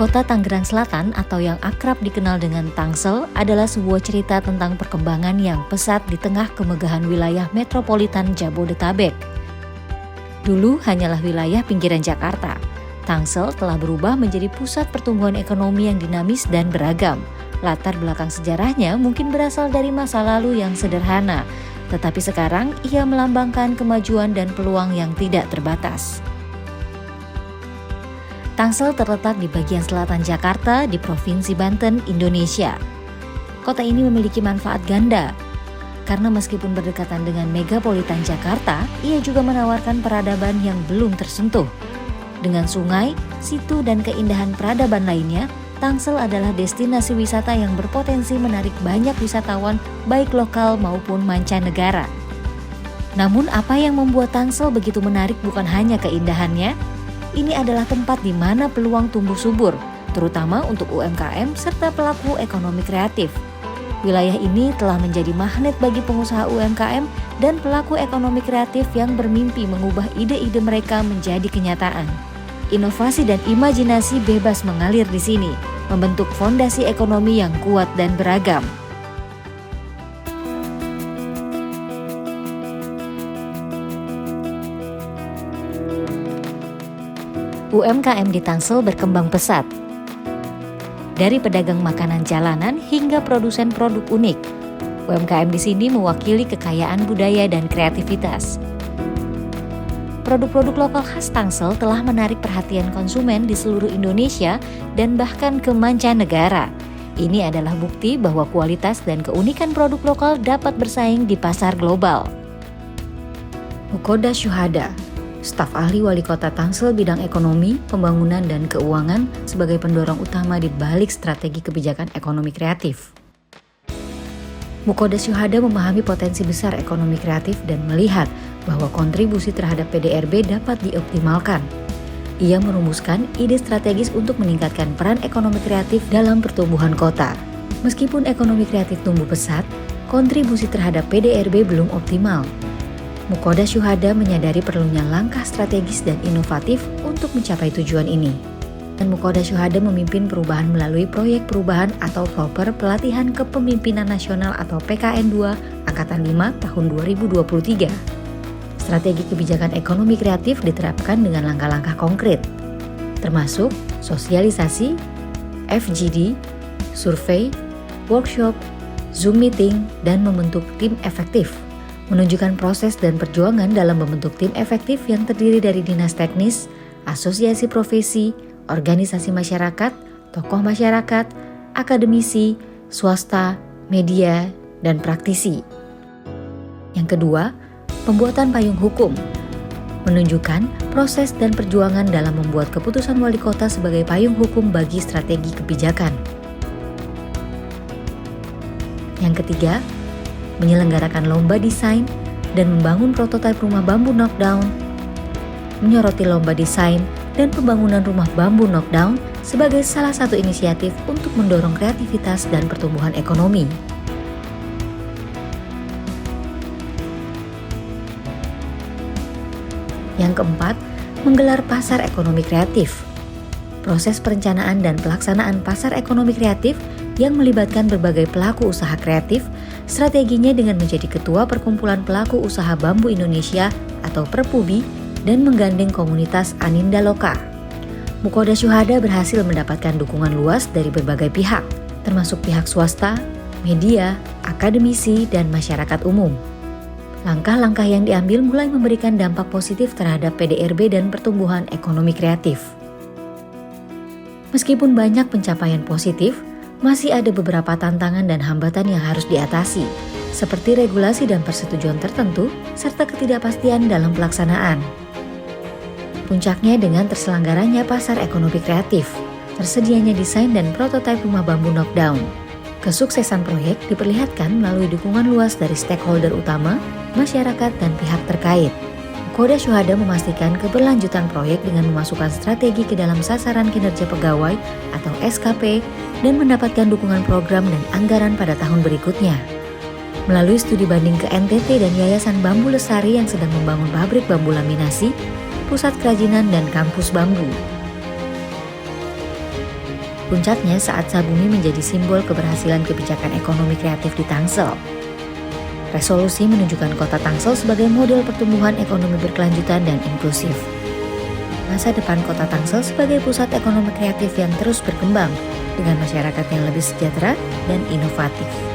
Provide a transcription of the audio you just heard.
Kota Tangerang Selatan atau yang akrab dikenal dengan Tangsel adalah sebuah cerita tentang perkembangan yang pesat di tengah kemegahan wilayah metropolitan Jabodetabek. Dulu hanyalah wilayah pinggiran Jakarta. Tangsel telah berubah menjadi pusat pertumbuhan ekonomi yang dinamis dan beragam. Latar belakang sejarahnya mungkin berasal dari masa lalu yang sederhana, tetapi sekarang ia melambangkan kemajuan dan peluang yang tidak terbatas. Tangsel terletak di bagian selatan Jakarta di Provinsi Banten, Indonesia. Kota ini memiliki manfaat ganda, karena meskipun berdekatan dengan megapolitan Jakarta, ia juga menawarkan peradaban yang belum tersentuh. Dengan sungai, situ, dan keindahan peradaban lainnya, Tangsel adalah destinasi wisata yang berpotensi menarik banyak wisatawan baik lokal maupun mancanegara. Namun apa yang membuat Tangsel begitu menarik bukan hanya keindahannya, ini adalah tempat di mana peluang tumbuh subur, terutama untuk UMKM serta pelaku ekonomi kreatif. Wilayah ini telah menjadi magnet bagi pengusaha UMKM dan pelaku ekonomi kreatif yang bermimpi mengubah ide-ide mereka menjadi kenyataan. Inovasi dan imajinasi bebas mengalir di sini, membentuk fondasi ekonomi yang kuat dan beragam. UMKM di Tangsel berkembang pesat. Dari pedagang makanan jalanan hingga produsen produk unik, UMKM di sini mewakili kekayaan budaya dan kreativitas. Produk-produk lokal khas Tangsel telah menarik perhatian konsumen di seluruh Indonesia dan bahkan ke mancanegara. Ini adalah bukti bahwa kualitas dan keunikan produk lokal dapat bersaing di pasar global. Mukoda Syuhada, staf ahli wali kota Tangsel bidang ekonomi, pembangunan, dan keuangan sebagai pendorong utama di balik strategi kebijakan ekonomi kreatif. Mukoda Syuhada memahami potensi besar ekonomi kreatif dan melihat bahwa kontribusi terhadap PDRB dapat dioptimalkan. Ia merumuskan ide strategis untuk meningkatkan peran ekonomi kreatif dalam pertumbuhan kota. Meskipun ekonomi kreatif tumbuh pesat, kontribusi terhadap PDRB belum optimal. Mukoda Syuhada menyadari perlunya langkah strategis dan inovatif untuk mencapai tujuan ini. Dan Mukoda Syuhada memimpin perubahan melalui proyek perubahan atau proper pelatihan kepemimpinan nasional atau PKN 2 Angkatan 5 tahun 2023. Strategi kebijakan ekonomi kreatif diterapkan dengan langkah-langkah konkret, termasuk sosialisasi, FGD, survei, workshop, Zoom meeting, dan membentuk tim efektif. Menunjukkan proses dan perjuangan dalam membentuk tim efektif yang terdiri dari dinas teknis, asosiasi profesi, organisasi masyarakat, tokoh masyarakat, akademisi, swasta, media, dan praktisi. Yang kedua, pembuatan payung hukum. Menunjukkan proses dan perjuangan dalam membuat keputusan wali kota sebagai payung hukum bagi strategi kebijakan. Yang ketiga, menyelenggarakan lomba desain dan membangun prototipe rumah bambu knockdown, menyoroti lomba desain dan pembangunan rumah bambu knockdown sebagai salah satu inisiatif untuk mendorong kreativitas dan pertumbuhan ekonomi. Yang keempat, menggelar pasar ekonomi kreatif. Proses perencanaan dan pelaksanaan pasar ekonomi kreatif yang melibatkan berbagai pelaku usaha kreatif, strateginya dengan menjadi ketua Perkumpulan Pelaku Usaha Bambu Indonesia atau Perpubi dan menggandeng komunitas Aninda Loka. Mukoda Syuhada berhasil mendapatkan dukungan luas dari berbagai pihak, termasuk pihak swasta, media, akademisi, dan masyarakat umum. Langkah-langkah yang diambil mulai memberikan dampak positif terhadap PDRB dan pertumbuhan ekonomi kreatif. Meskipun banyak pencapaian positif, masih ada beberapa tantangan dan hambatan yang harus diatasi, seperti regulasi dan persetujuan tertentu, serta ketidakpastian dalam pelaksanaan. Puncaknya dengan terselenggaranya pasar ekonomi kreatif, tersedianya desain dan prototipe rumah bambu knockdown. Kesuksesan proyek diperlihatkan melalui dukungan luas dari stakeholder utama, masyarakat, dan pihak terkait. Mukoda Syuhada memastikan keberlanjutan proyek dengan memasukkan strategi ke dalam sasaran kinerja pegawai atau SKP dan mendapatkan dukungan program dan anggaran pada tahun berikutnya. Melalui studi banding ke NTT dan Yayasan Bambu Lestari yang sedang membangun pabrik bambu laminasi, pusat kerajinan, dan kampus bambu. Puncaknya saat Sabumi menjadi simbol keberhasilan kebijakan ekonomi kreatif di Tangsel. Resolusi menunjukkan kota Tangsel sebagai model pertumbuhan ekonomi berkelanjutan dan inklusif. Masa depan kota Tangsel sebagai pusat ekonomi kreatif yang terus berkembang dengan masyarakat yang lebih sejahtera dan inovatif.